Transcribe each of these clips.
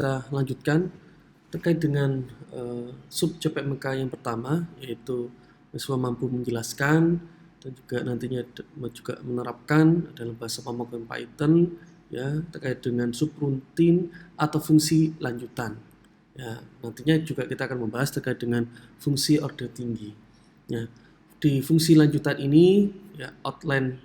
Kita lanjutkan terkait dengan sub JPMK yang pertama, yaitu mahasiswa mampu menjelaskan dan juga nantinya juga menerapkan dalam bahasa pemrograman Python ya terkait dengan sub rutin atau fungsi lanjutan. Ya, nantinya juga kita akan membahas terkait dengan fungsi order tinggi. Ya, di fungsi lanjutan ini ya outline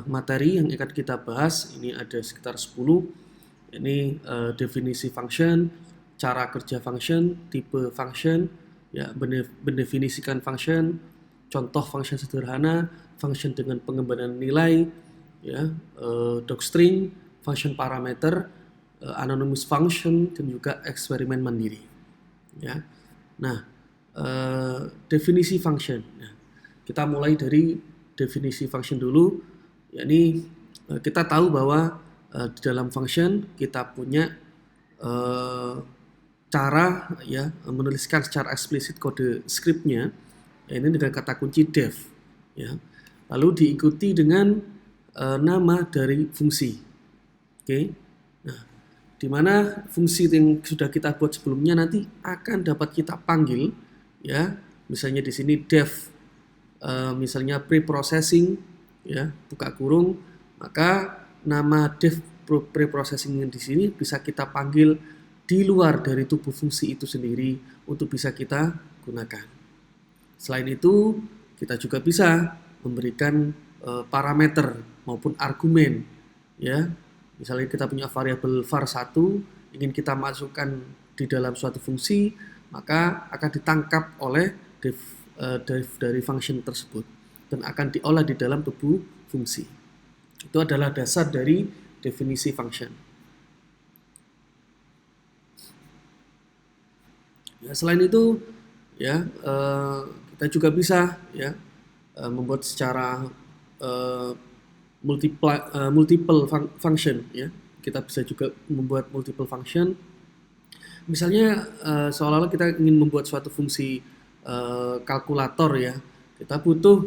materi yang akan kita bahas ini ada sekitar 10. Ini definisi function, cara kerja function, tipe function, ya mendefinisikan function, contoh function sederhana, function dengan pengembangan nilai, ya docstring, function parameter, anonymous function dan juga eksperimen mandiri. Ya, nah definisi function. Nah, kita mulai dari definisi function dulu. Yakni kita tahu bahwa di dalam function kita punya cara ya menuliskan secara eksplisit kode scriptnya, ya, ini dengan kata kunci def, ya. Lalu diikuti dengan nama dari fungsi. Oke. Nah, di mana fungsi yang sudah kita buat sebelumnya nanti akan dapat kita panggil, ya. Misalnya di sini def, misalnya pre-processing, ya, buka kurung, maka nama def pre-processing yang di sini bisa kita panggil di luar dari tubuh fungsi itu sendiri untuk bisa kita gunakan. Selain itu, kita juga bisa memberikan parameter maupun argumen, ya. Misalnya kita punya variabel var1 ingin kita masukkan di dalam suatu fungsi, maka akan ditangkap oleh def dari function tersebut dan akan diolah di dalam tubuh fungsi. Itu adalah dasar dari definisi function. Ya, selain itu, ya kita juga bisa ya membuat secara multiple function. Ya, kita bisa juga membuat multiple function. Misalnya seolah-olah kita ingin membuat suatu fungsi kalkulator ya, kita butuh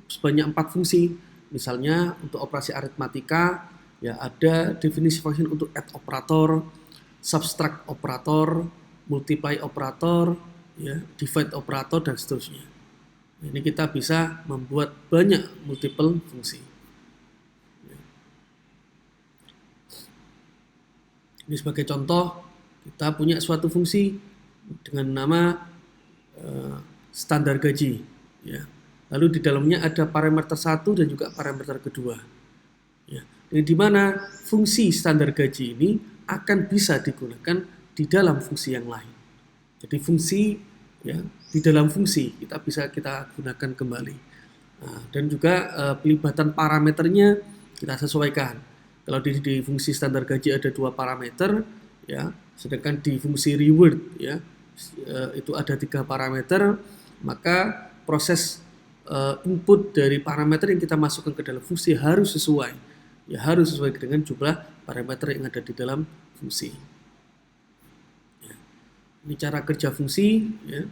sebanyak 4 fungsi. Misalnya untuk operasi aritmatika ya ada definisi function untuk add operator, subtract operator, multiply operator, ya, divide operator dan seterusnya. Ini kita bisa membuat banyak multiple fungsi. Ini sebagai contoh, kita punya suatu fungsi dengan nama standar gaji, ya. Lalu di dalamnya ada parameter 1 dan juga parameter kedua. Ya. Di mana fungsi standar gaji ini akan bisa digunakan di dalam fungsi yang lain. Jadi fungsi ya di dalam fungsi kita bisa kita gunakan kembali. Nah, dan juga pelibatan parameternya kita sesuaikan. Kalau di fungsi standar gaji ada 2 parameter, ya, sedangkan di fungsi reward ya itu ada 3 parameter, maka proses input dari parameter yang kita masukkan ke dalam fungsi harus sesuai. Ya harus sesuai dengan jumlah parameter yang ada di dalam fungsi. Ya. Ini cara kerja fungsi. Ya.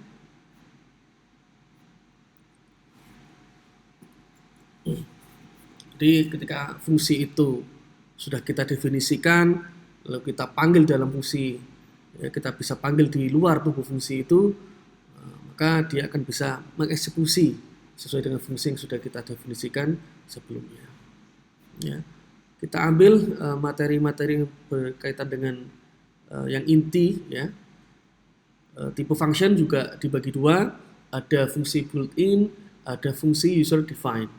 Jadi ketika fungsi itu sudah kita definisikan, lalu kita panggil dalam fungsi, ya, kita bisa panggil di luar tubuh fungsi itu, maka dia akan bisa mengeksekusi sesuai dengan fungsi yang sudah kita definisikan sebelumnya. Ya. Kita ambil materi-materi yang berkaitan dengan yang inti, ya. Tipe function juga dibagi 2, ada fungsi built-in, ada fungsi user defined.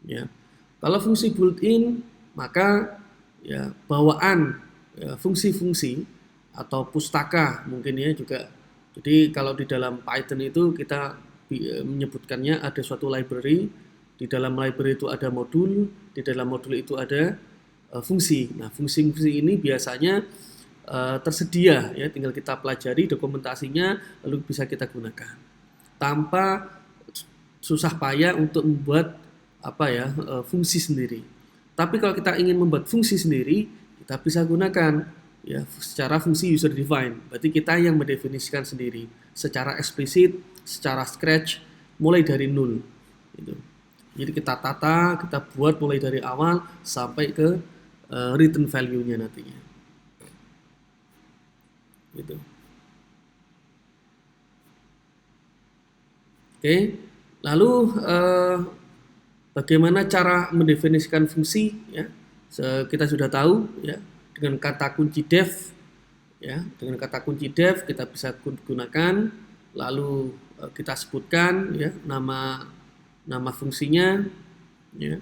Ya. Kalau fungsi built-in, maka ya bawaan ya, fungsi-fungsi atau pustaka mungkin ya juga. Jadi kalau di dalam Python itu kita menyebutkannya ada suatu library, di dalam library itu ada modul, di dalam modul itu ada fungsi. Nah, fungsi-fungsi ini biasanya tersedia ya, tinggal kita pelajari dokumentasinya lalu bisa kita gunakan. Tanpa susah payah untuk membuat fungsi sendiri. Tapi kalau kita ingin membuat fungsi sendiri, kita bisa gunakan ya secara fungsi user defined. Berarti kita yang mendefinisikan sendiri secara eksplisit, secara scratch, mulai dari nol. Gitu. Jadi kita tata, kita buat mulai dari awal sampai ke return value-nya nantinya. gitu. Oke, lalu bagaimana cara mendefinisikan fungsi? Ya, kita sudah tahu ya dengan kata kunci def. Ya, dengan kata kunci def kita bisa gunakan, lalu kita sebutkan ya nama fungsinya. Ya.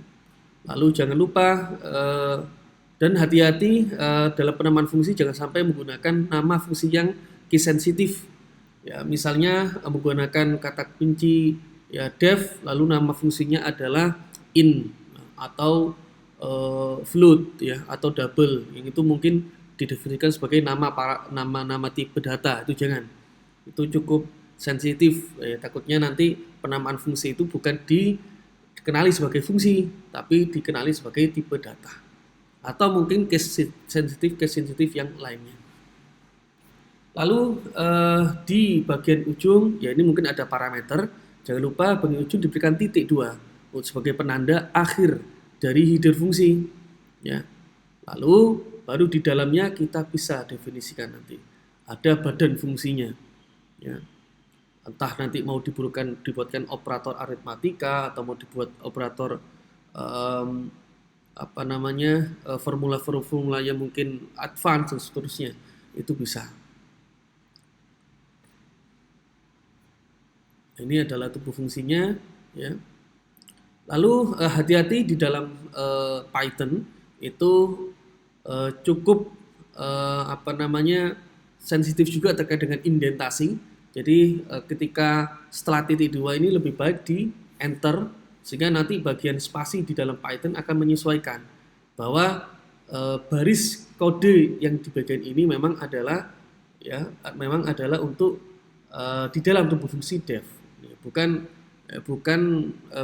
Lalu jangan lupa dan hati-hati dalam penamaan fungsi jangan sampai menggunakan nama fungsi yang case sensitif. Ya, misalnya menggunakan kata kunci ya def lalu nama fungsinya adalah in atau float ya atau double, yang itu mungkin didefinisikan sebagai nama tipe data, itu jangan. Itu cukup sensitif ya, takutnya nanti penamaan fungsi itu bukan dikenali sebagai fungsi tapi dikenali sebagai tipe data atau mungkin case sensitif yang lainnya. Lalu di bagian ujung ya ini mungkin ada parameter, jangan lupa bagian ujung diberikan titik 2 sebagai penanda akhir dari header fungsi ya. Lalu baru di dalamnya kita bisa definisikan nanti ada badan fungsinya ya, entah nanti mau dibuatkan operator aritmatika atau mau dibuat operator formula yang mungkin advance dan seterusnya, itu bisa. Ini adalah tubuh fungsinya ya. Lalu hati-hati di dalam Python itu cukup sensitif juga terkait dengan indentasi. Jadi ketika setelah titik 2 ini lebih baik di enter sehingga nanti bagian spasi di dalam Python akan menyesuaikan bahwa baris kode yang di bagian ini memang adalah untuk di dalam tubuh fungsi def, bukan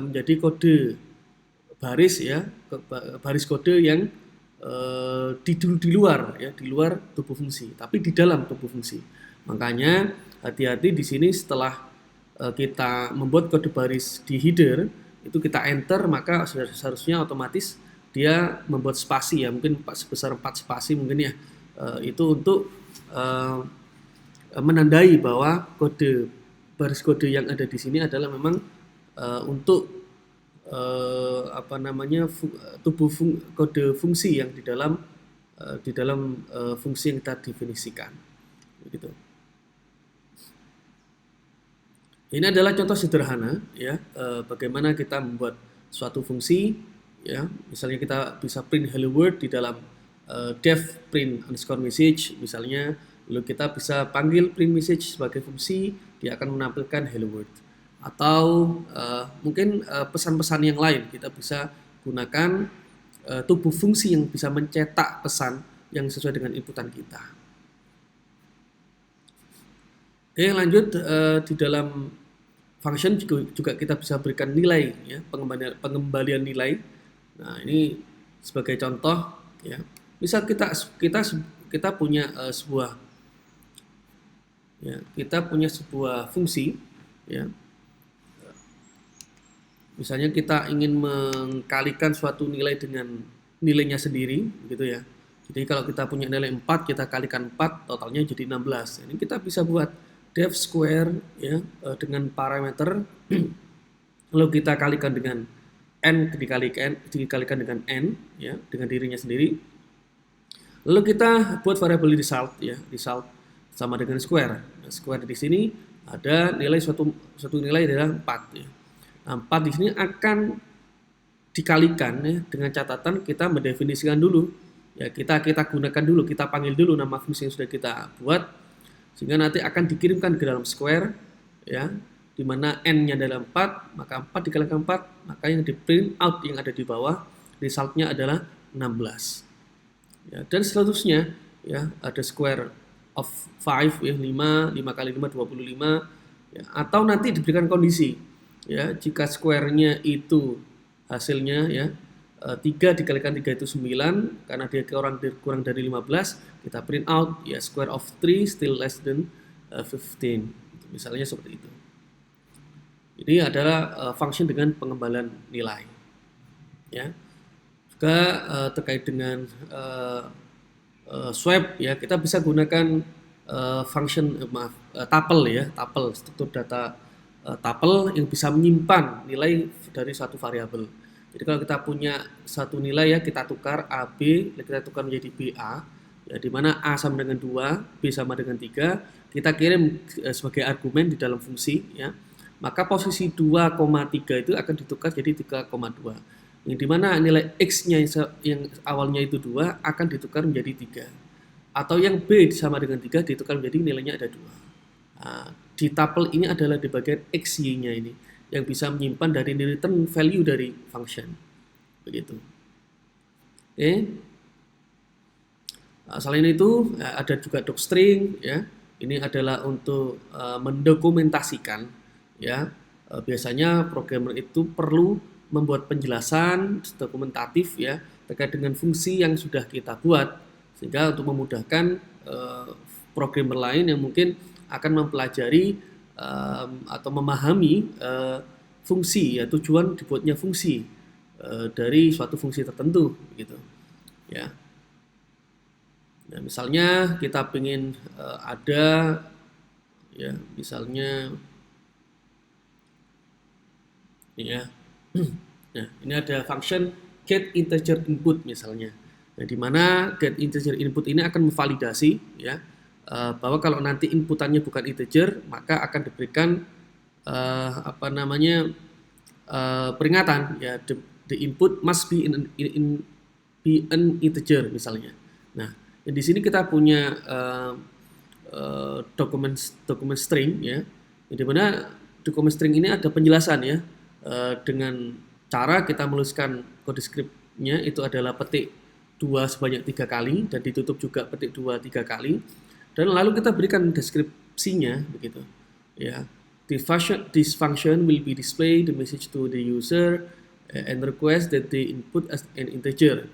menjadi kode baris ya, baris kode yang di luar tubuh fungsi, tapi di dalam tubuh fungsi. Makanya hati-hati di sini setelah kita membuat kode baris di header itu kita enter, maka seharusnya otomatis dia membuat spasi ya, mungkin sebesar 4 spasi mungkin ya, itu untuk menandai bahwa baris kode yang ada di sini adalah memang untuk kode fungsi yang di dalam fungsi yang kita definisikan begitu. Ini adalah contoh sederhana ya, bagaimana kita membuat suatu fungsi ya, misalnya kita bisa print hello world di dalam def print underscore message misalnya, lalu kita bisa panggil print message sebagai fungsi, dia akan menampilkan hello world. Atau mungkin pesan-pesan yang lain, kita bisa gunakan tubuh fungsi yang bisa mencetak pesan yang sesuai dengan inputan kita. Oke, lanjut di dalam function juga kita bisa berikan nilai ya, pengembalian nilai. Nah, ini sebagai contoh ya. Misal kita punya sebuah ya, kita punya sebuah fungsi ya. Misalnya kita ingin mengkalikan suatu nilai dengan nilainya sendiri gitu ya. Jadi kalau kita punya nilai 4, kita kalikan 4, totalnya jadi 16. Ini kita bisa buat def square ya dengan parameter lalu kita kalikan dengan n dikalikan dengan n ya, dengan dirinya sendiri. Lalu kita buat variabel result ya, result sama dengan square. Nah, square di sini ada nilai suatu nilai adalah 4 ya. Nah, 4 di sini akan dikalikan ya, dengan catatan kita mendefinisikan dulu ya, kita gunakan dulu, kita panggil dulu nama fungsi yang sudah kita buat sehingga nanti akan dikirimkan ke dalam square ya, di mana n-nya adalah 4, maka 4 dikalikan 4, maka yang di print out yang ada di bawah resultnya adalah 16 ya, dan seterusnya ya, ada square of 5 ya, 5 kali 5 25 ya, atau nanti diberikan kondisi ya, jika square-nya itu hasilnya ya 3 dikalikan 3 itu 9, karena dia kurang dari 15, kita print out ya square of 3 still less than 15 misalnya seperti itu. Ini adalah function dengan pengembalian nilai ya. Juga terkait dengan swap ya, kita bisa gunakan tuple ya, tuple, struktur data tuple yang bisa menyimpan nilai dari suatu variabel. Jadi kalau kita punya satu nilai ya, kita tukar A, B, kita tukar menjadi B, A, ya, di mana A sama dengan 2, B sama dengan 3, kita kirim sebagai argumen di dalam fungsi, ya, maka posisi 2,3 itu akan ditukar jadi 3,2. Yang dimana nilai X-nya yang awalnya itu 2 akan ditukar menjadi 3. Atau yang B sama dengan 3 ditukar menjadi nilainya ada 2. Nah, di tuple ini adalah di bagian XY-nya ini, yang bisa menyimpan dari return value dari function. Begitu. Oke. Nah, selain itu ada juga docstring ya. Ini adalah untuk mendokumentasikan ya. Biasanya programmer itu perlu membuat penjelasan dokumentatif ya terkait dengan fungsi yang sudah kita buat, sehingga untuk memudahkan programmer lain yang mungkin akan mempelajari atau memahami fungsi ya, tujuan dibuatnya fungsi dari suatu fungsi tertentu gitu ya. Nah, misalnya kita ingin ada ya, misalnya ya. Nah, ini ada function get integer input misalnya. Nah, di mana get integer input ini akan memvalidasi ya bahwa kalau nanti inputannya bukan integer, maka akan diberikan peringatan ya, the input must be an integer misalnya. Nah, di sini kita punya dokumen string ya, di mana dokumen string ini ada penjelasan ya, dengan cara kita menuliskan kode scriptnya itu adalah petik 2 sebanyak 3 kali dan ditutup juga petik 2 3 kali, dan lalu kita berikan deskripsinya begitu ya. This function will be display the message to the user and request that they input as an integer.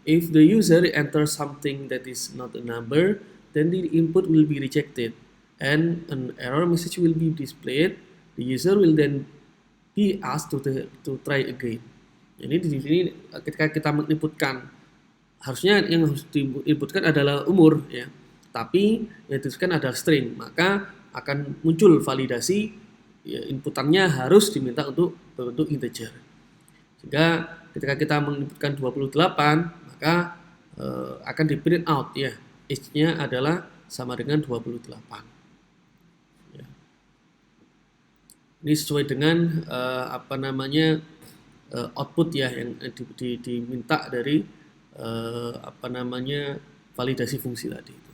If the user enters something that is not a number, then the input will be rejected and an error message will be displayed. The user will then be asked to try again. Jadi di sini ketika kita menginputkan, harusnya yang harus diinputkan adalah umur ya, tapi yang dituliskan adalah string, maka akan muncul validasi ya, inputannya harus diminta untuk berbentuk integer. Sehingga ketika kita menginputkan 28, maka akan di print out ya, age-nya adalah sama dengan 28. Ini sesuai dengan output ya yang diminta dari validasi fungsi tadi itu.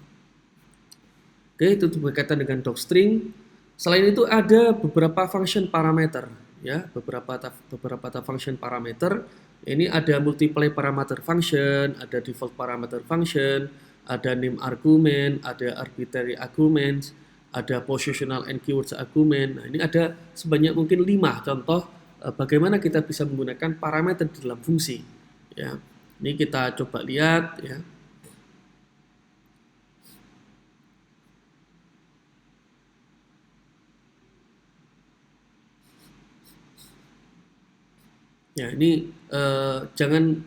Oke, itu berkaitan dengan docstring. Selain itu ada beberapa function parameter ya, beberapa function parameter. Ini ada multiply parameter function, ada default parameter function, ada name argument, ada arbitrary arguments, ada positional and keywords argument. Nah, ini ada sebanyak mungkin 5 contoh bagaimana kita bisa menggunakan parameter di dalam fungsi. Ya, ini kita coba lihat ya. Ya, ini jangan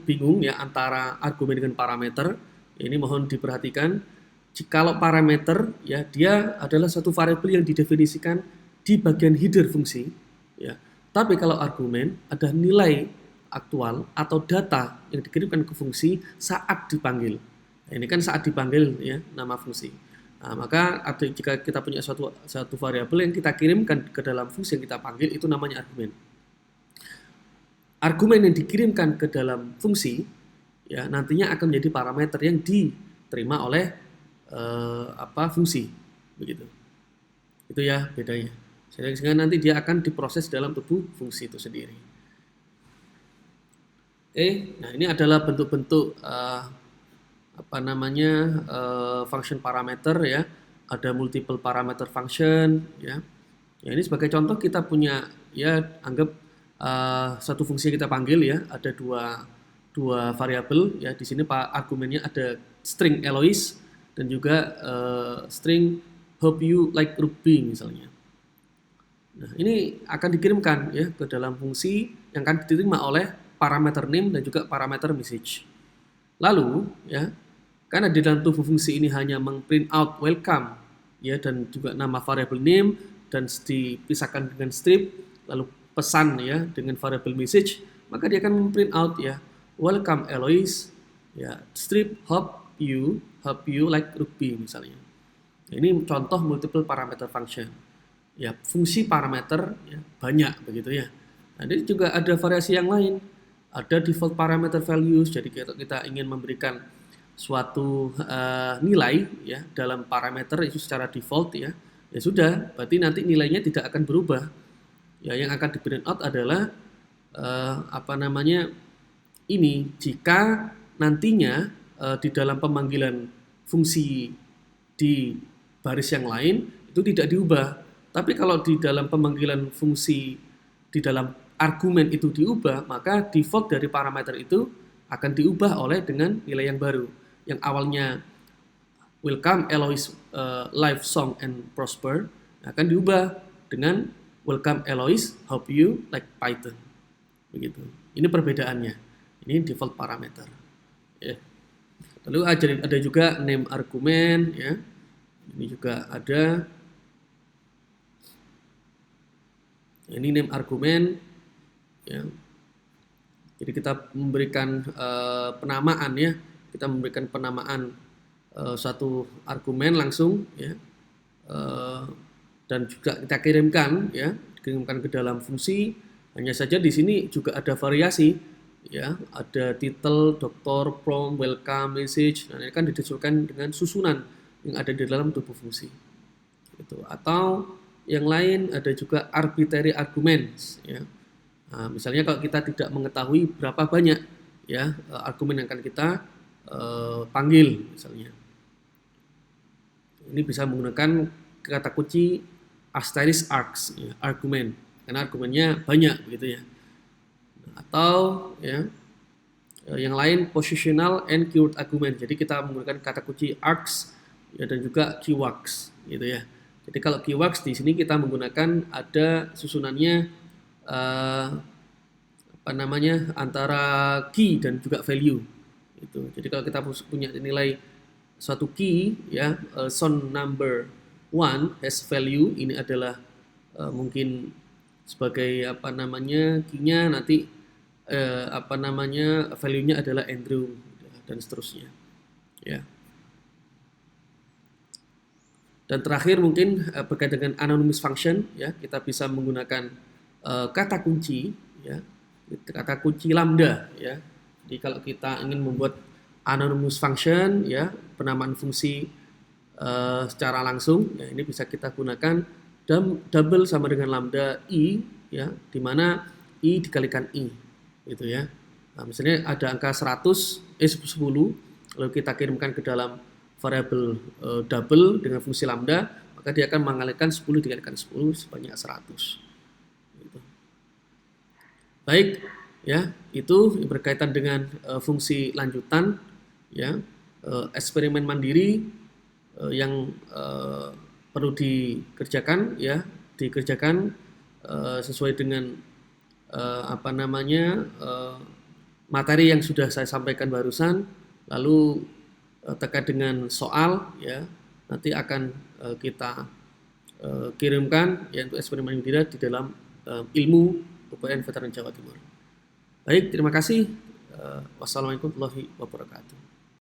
bingung ya antara argumen dengan parameter. Ini mohon diperhatikan. Jikalau parameter ya, dia adalah satu variabel yang didefinisikan di bagian header fungsi ya. Tapi kalau argumen ada nilai aktual atau data yang dikirimkan ke fungsi saat dipanggil. Nah, ini kan saat dipanggil ya nama fungsi. Nah, maka jika kita punya satu variabel yang kita kirimkan ke dalam fungsi yang kita panggil, itu namanya argumen. Argumen yang dikirimkan ke dalam fungsi ya nantinya akan menjadi parameter yang diterima oleh fungsi begitu. Itu ya bedanya. Sehingga nanti dia akan diproses dalam tubuh fungsi itu sendiri. Oke, nah ini adalah bentuk-bentuk function parameter ya. Ada multiple parameter function ya. Ya ini sebagai contoh kita punya ya, anggap satu fungsi yang kita panggil ya, ada dua variabel ya. Di sini argumennya ada string Eloise dan juga string hope you like rugby misalnya. Nah, ini akan dikirimkan ya ke dalam fungsi yang akan diterima oleh parameter name dan juga parameter message. Lalu ya, karena di dalam tubuh fungsi ini hanya meng-print out welcome ya, dan juga nama variable name, dan dipisahkan dengan strip, lalu pesan ya dengan variable message, maka dia akan memprint out ya welcome Eloise ya, strip hope you like rugby misalnya. Ini contoh multiple parameter function ya, fungsi parameter ya, banyak begitu ya. Nah, ini juga ada variasi yang lain, ada default parameter values. Jadi kita ingin memberikan suatu nilai ya dalam parameter itu secara default ya, ya sudah, berarti nanti nilainya tidak akan berubah ya. Yang akan di print out adalah ini jika nantinya di dalam pemanggilan fungsi di baris yang lain itu tidak diubah. Tapi kalau di dalam pemanggilan fungsi di dalam argumen itu diubah, maka default dari parameter itu akan diubah oleh dengan nilai yang baru. Yang awalnya welcome Eloise live song and prosper akan diubah dengan welcome Eloise hope you like Python. Begitu. Ini perbedaannya. Ini default parameter. Ya. Lalu ada juga name argumen ya. Ini juga ada. Ini name argumen ya. Jadi kita memberikan penamaan ya. Kita memberikan penamaan suatu argumen langsung ya. Dan juga kita kirimkan ya, kirimkan ke dalam fungsi. Hanya saja di sini juga ada variasi ya, ada title, doktor, prompt, welcome, message. Nah, ini kan disesuaikan dengan susunan yang ada di dalam tubuh fungsi. Gitu. Atau yang lain ada juga arbitrary arguments ya. Nah, misalnya kalau kita tidak mengetahui berapa banyak ya argumen yang akan kita panggil misalnya. Ini bisa menggunakan kata kunci asterisk args ya, argumen, karena argumennya banyak begitu ya. Atau ya yang lain positional and keyword argument. Jadi kita menggunakan kata kunci args ya, dan juga keywords gitu ya. Jadi kalau keywords di sini kita menggunakan ada susunannya antara key dan juga value gitu. Jadi kalau kita punya nilai suatu key ya, sound number 1 has value, ini adalah mungkin sebagai key-nya nanti value-nya adalah Andrew dan seterusnya ya. Dan terakhir mungkin berkaitan dengan anonymous function ya, kita bisa menggunakan kata kunci ya, kata kunci lambda ya. Jadi kalau kita ingin membuat anonymous function ya, penamaan fungsi secara langsung ya, ini bisa kita gunakan double sama dengan lambda i ya, di mana i dikalikan i gitu ya. Nah, misalnya ada angka 10 lalu kita kirimkan ke dalam variabel double dengan fungsi lambda, maka dia akan mengalihkan 10 dikalikan 10 sebanyak 100 gitu. Baik ya, itu berkaitan dengan fungsi lanjutan ya, eksperimen mandiri yang perlu dikerjakan ya, sesuai dengan materi yang sudah saya sampaikan barusan. Lalu terkait dengan soal ya, nanti akan kita kirimkan ya untuk eksperimen mandiri di dalam ilmu UPN Veteran Jawa Timur. Baik, terima kasih. Wassalamualaikum warahmatullahi wabarakatuh.